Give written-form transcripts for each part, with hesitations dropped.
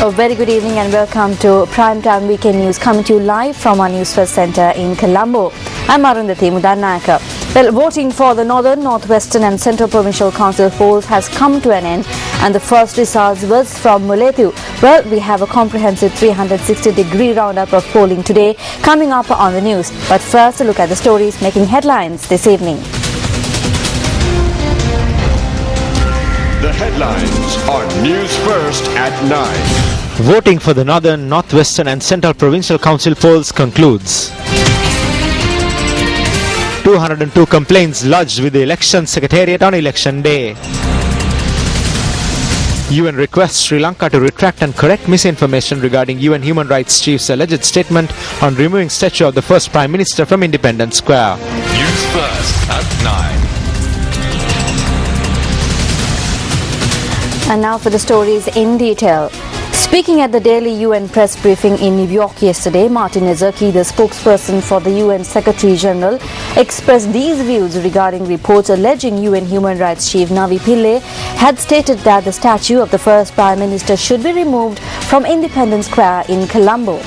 A very good evening and welcome to Primetime Weekend News, coming to you live from our News First Centre in Colombo. I'm Arundhati Mudanaka. Well, voting for the Northern, Northwestern and Central Provincial Council polls has come to an end, and the first results was from Mullaitivu. Well, we have a comprehensive 360-degree roundup of polling today coming up on the news. But first, a look at the stories making headlines this evening. The headlines on News First at 9. Voting for the Northern, Northwestern and Central Provincial Council polls concludes. 202 complaints lodged with the Election Secretariat on Election Day. UN requests Sri Lanka to retract and correct misinformation regarding UN Human Rights Chief's alleged statement on removing statue of the first Prime Minister from Independence Square. News First at 9. And now for the stories in detail. Speaking at the daily UN press briefing in New York yesterday, Martin Nezerki, the spokesperson for the UN Secretary General, expressed these views regarding reports alleging UN Human Rights Chief Navi Pillay had stated that the statue of the first Prime Minister should be removed from Independence Square in Colombo.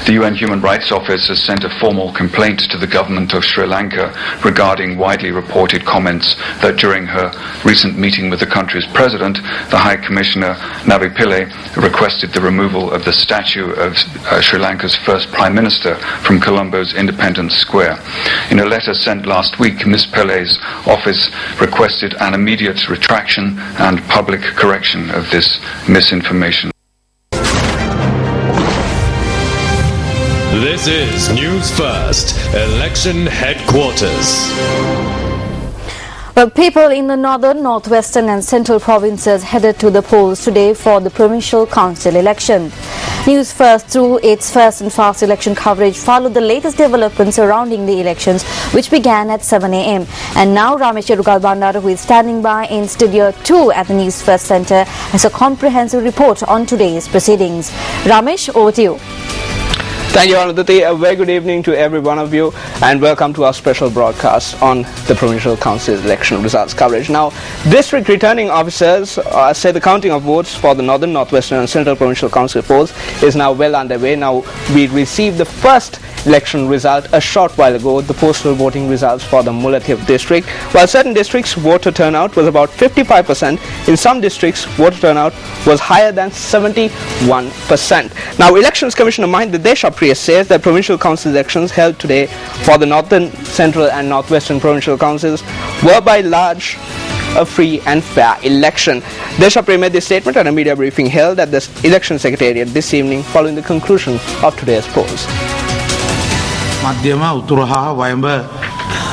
The UN Human Rights Office has sent a formal complaint to the government of Sri Lanka regarding widely reported comments that during her recent meeting with the country's president, the High Commissioner Navi Pillay requested the removal of the statue of Sri Lanka's first Prime Minister from Colombo's Independence Square. In a letter sent last week, Ms. Pillay's office requested an immediate retraction and public correction of this misinformation. This is News First, Election Headquarters. Well, people in the northern, northwestern and central provinces headed to the polls today for the provincial council election. News First, through its first and fast election coverage, followed the latest developments surrounding the elections, which began at 7 a.m. And now Ramesh Cherugal-Bandara, who is standing by in Studio 2 at the News First Centre, has a comprehensive report on today's proceedings. Ramesh, over to you. Thank you, Arundhati. A very good evening to every one of you and welcome to our special broadcast on the Provincial Council election results coverage. Now, district returning officers say the counting of votes for the Northern, Northwestern and Central Provincial Council polls is now well underway. Now, we received the first election result a short while ago, the postal voting results for the Mullaitivu district. While certain districts voter turnout was about 55%, in some districts voter turnout was higher than 71%. Now, Elections Commissioner Mahinda Deshapriya says that provincial council elections held today for the Northern, Central and Northwestern Provincial Councils were by large a free and fair election. Deshapriya made this statement at a media briefing held at the Election Secretariat this evening following the conclusion of today's polls.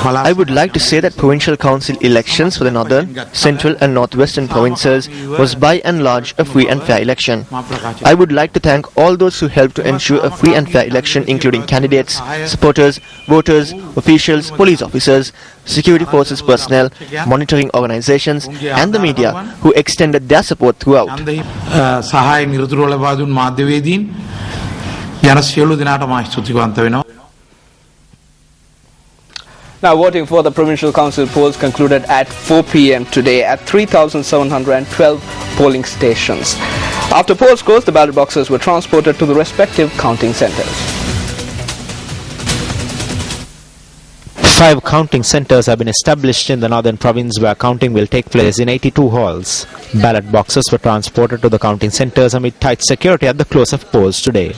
I would like to say that provincial council elections for the northern, central and northwestern provinces was by and large a free and fair election. I would like to thank all those who helped to ensure a free and fair election, including candidates, supporters, voters, officials, police officers, security forces personnel, monitoring organizations and the media who extended their support throughout. Now, voting for the provincial council polls concluded at 4 p.m. today at 3,712 polling stations. After polls closed, the ballot boxes were transported to the respective counting centres. 5 counting centres have been established in the northern province where counting will take place in 82 halls. Ballot boxes were transported to the counting centres amid tight security at the close of polls today.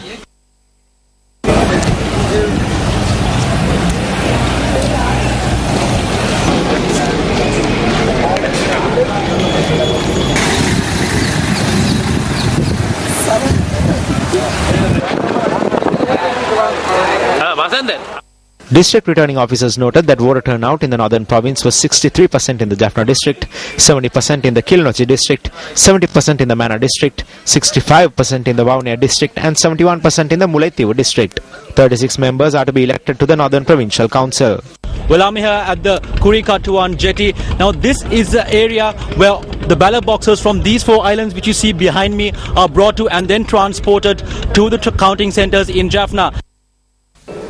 District returning officers noted that voter turnout in the northern province was 63% in the Jaffna district, 70% in the Kilinochchi district, 70% in the Mannar district, 65% in the Vavuniya district and 71% in the Mullaitivu district. 36 members are to be elected to the Northern Provincial Council. Well, I'm here at the Kurikatuan jetty. Now, this is the area where the ballot boxes from these 4 islands which you see behind me are brought to and then transported to the counting centres in Jaffna.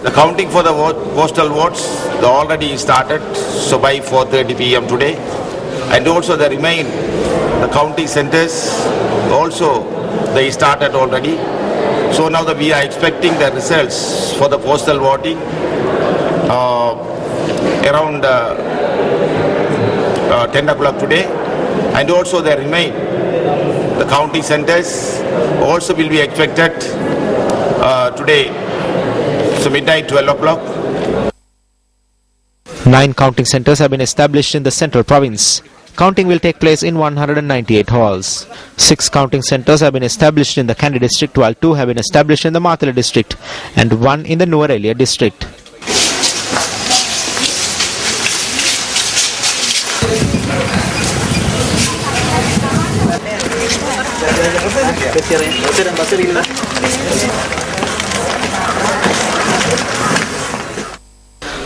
The counting for the postal votes already started, so by 4:30 p.m. today, and also the The counting centers also they started already. So now that we are expecting the results for the postal voting around 10 o'clock today, and also there remain the counting centers also will be expected today, so midnight 12 o'clock. 9 counting centers have been established in the central province. Counting will take place in 198 halls. 6 counting centers have been established in the Kandy district, while 2 have been established in the Mathala district and 1 in the Nuwara district.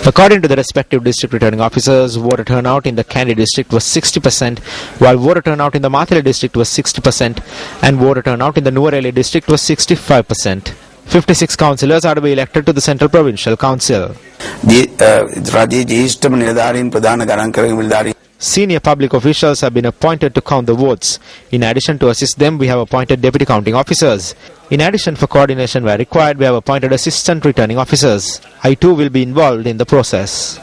According to the respective district returning officers, voter turnout in the Kandy district was 60%, while voter turnout in the Mathala district was 60% and voter turnout in the Nuwara district was 65%. 56 councillors are to be elected to the Central Provincial Council. Senior public officials have been appointed to count the votes. In addition, to assist them, we have appointed deputy counting officers. In addition, for coordination where required, we have appointed assistant returning officers. I too will be involved in the process.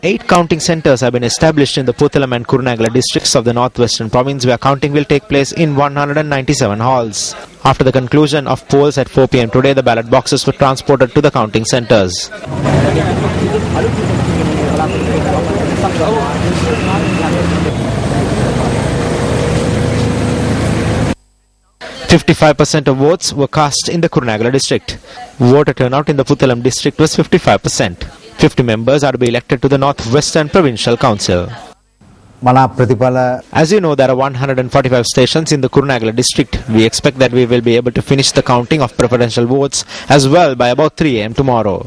8 counting centers have been established in the Puttalam and Kurunegala districts of the Northwestern Province, where counting will take place in 197 halls. After the conclusion of polls at 4 p.m. today, the ballot boxes were transported to the counting centers. 55% of votes were cast in the Kurunegala district. Voter turnout in the Puttalam district was 55%. 50 members are to be elected to the Northwestern Provincial Council. As you know, there are 145 stations in the Kurunegala district. We expect that we will be able to finish the counting of preferential votes as well by about 3 a.m. tomorrow.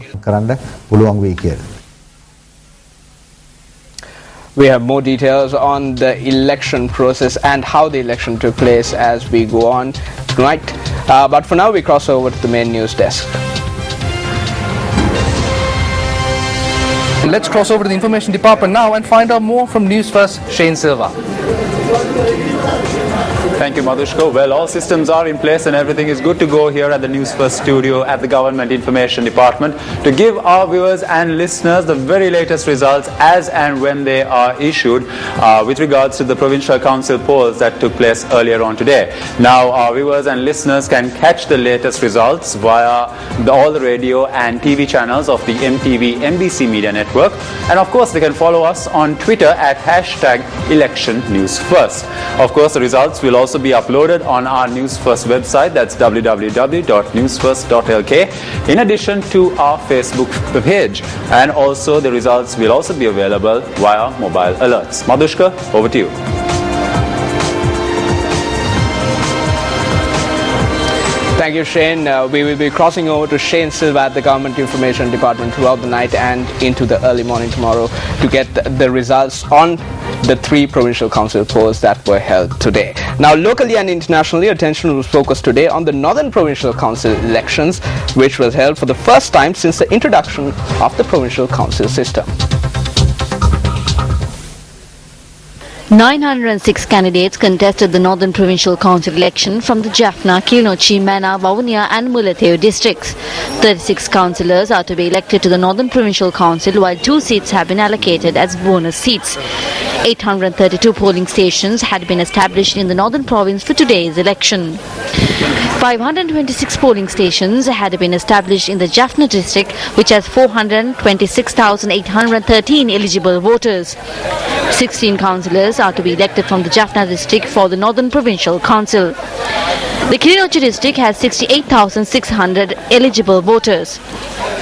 We have more details on the election process and how the election took place as we go on tonight. But for now, we cross over to the main news desk. Let's cross over to the information department now and find out more from News First, Shane Silva. Thank you, Madhushka. Well, all systems are in place and everything is good to go here at the News First studio at the Government Information Department to give our viewers and listeners the very latest results as and when they are issued with regards to the Provincial Council polls that took place earlier on today. Now, our viewers and listeners can catch the latest results via all the radio and TV channels of the MTV MBC Media Network. And of course, they can follow us on Twitter at #ElectionNewsFirst. Of course, the results will also be uploaded on our News First website, that's www.newsfirst.lk, in addition to our Facebook page. And also the results will also be available via mobile alerts. Madhushka, over to you. Thank you, Shane. We will be crossing over to Shane Silva at the Government Information Department throughout the night and into the early morning tomorrow to get the results on the 3 provincial council polls that were held today. Now, locally and internationally, attention was focused today on the Northern Provincial Council elections, which was held for the first time since the introduction of the provincial council system. 906 candidates contested the Northern Provincial Council election from the Jaffna, Kilinochchi, Mana, Vavuniya and Mullaitivu districts. 36 councillors are to be elected to the Northern Provincial Council, while 2 seats have been allocated as bonus seats. 832 polling stations had been established in the Northern Province for today's election. 526 polling stations had been established in the Jaffna district, which has 426,813 eligible voters. 16 councillors are to be elected from the Jaffna district for the Northern Provincial Council. The Kilinochchi district has 68,600 eligible voters.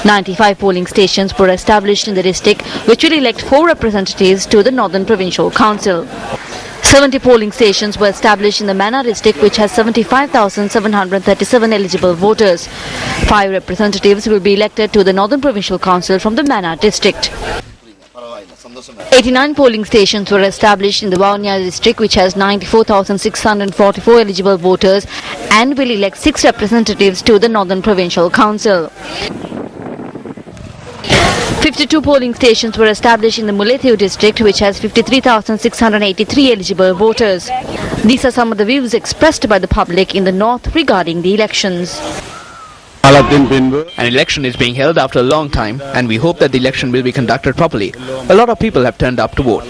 95 polling stations were established in the district, which will elect 4 representatives to the Northern Provincial Council. 70 polling stations were established in the Mana district, which has 75,737 eligible voters. 5 representatives will be elected to the Northern Provincial Council from the Mana district. 89 polling stations were established in the Vavuniya district, which has 94,644 eligible voters and will elect 6 representatives to the Northern Provincial Council. 52 polling stations were established in the Mullaitivu district, which has 53,683 eligible voters. These are some of the views expressed by the public in the north regarding the elections. An election is being held after a long time, and we hope that the election will be conducted properly. A lot of people have turned up to vote.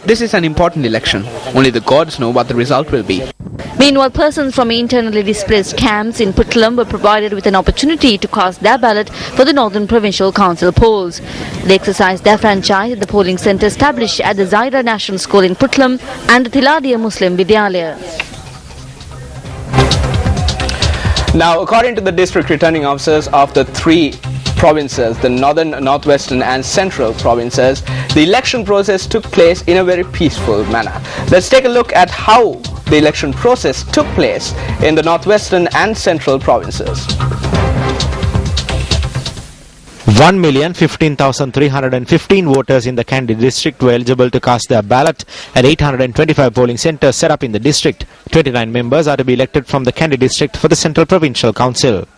This is an important election. Only the gods know what the result will be. Meanwhile, persons from internally displaced camps in Puttalam were provided with an opportunity to cast their ballot for the Northern Provincial Council polls. They exercised their franchise at the polling centre established at the Zaira National School in Puttalam and the Tiladia Muslim Vidyalaya. Now, according to the district returning officers of the three provinces, the northern, northwestern and central provinces, the election process took place in a very peaceful manner. Let's take a look at how the election process took place in the northwestern and central provinces. 1,015,315 voters in the Kandy district were eligible to cast their ballot at 825 polling centres set up in the district. 29 members are to be elected from the Kandy district for the Central Provincial Council.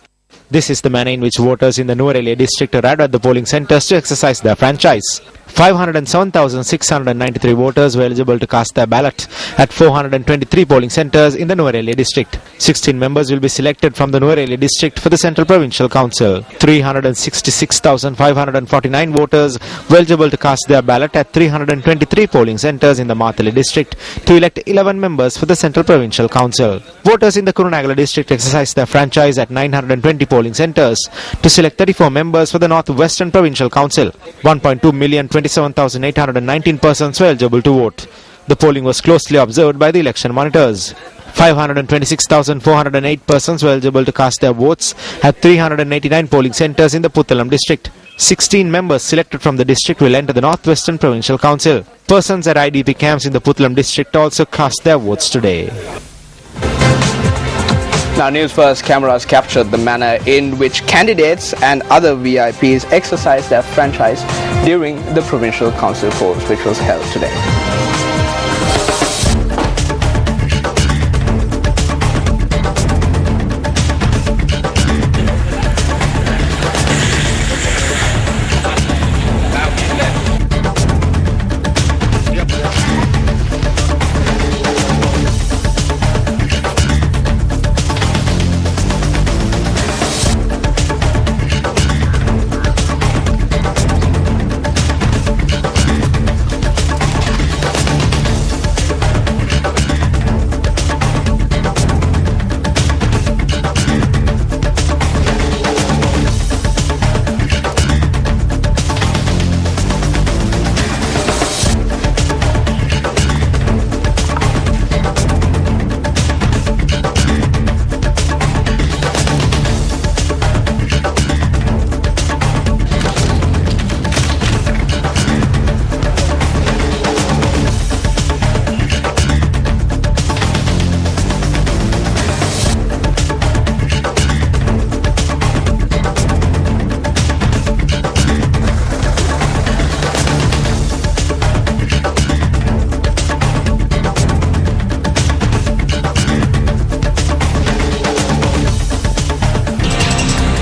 This is the manner in which voters in the Nuwara district arrived at the polling centres to exercise their franchise. 507,693 voters were eligible to cast their ballot at 423 polling centres in the Nuwara district. 16 members will be selected from the Nuwara district for the Central Provincial Council. 366,549 voters were eligible to cast their ballot at 323 polling centres in the Mathili district to elect 11 members for the Central Provincial Council. Voters in the Kurunegala district exercised their franchise at 920 polling centres to select 34 members for the Northwestern Provincial Council. 1.2 million 27,819 persons were eligible to vote. The polling was closely observed by the election monitors. 526,408 persons were eligible to cast their votes at 389 polling centres in the Puttalam district. 16 members selected from the district will enter the Northwestern Provincial Council. Persons at IDP camps in the Puttalam district also cast their votes today. Now, News First cameras captured the manner in which candidates and other VIPs exercised their franchise during the Provincial Council polls, which was held today.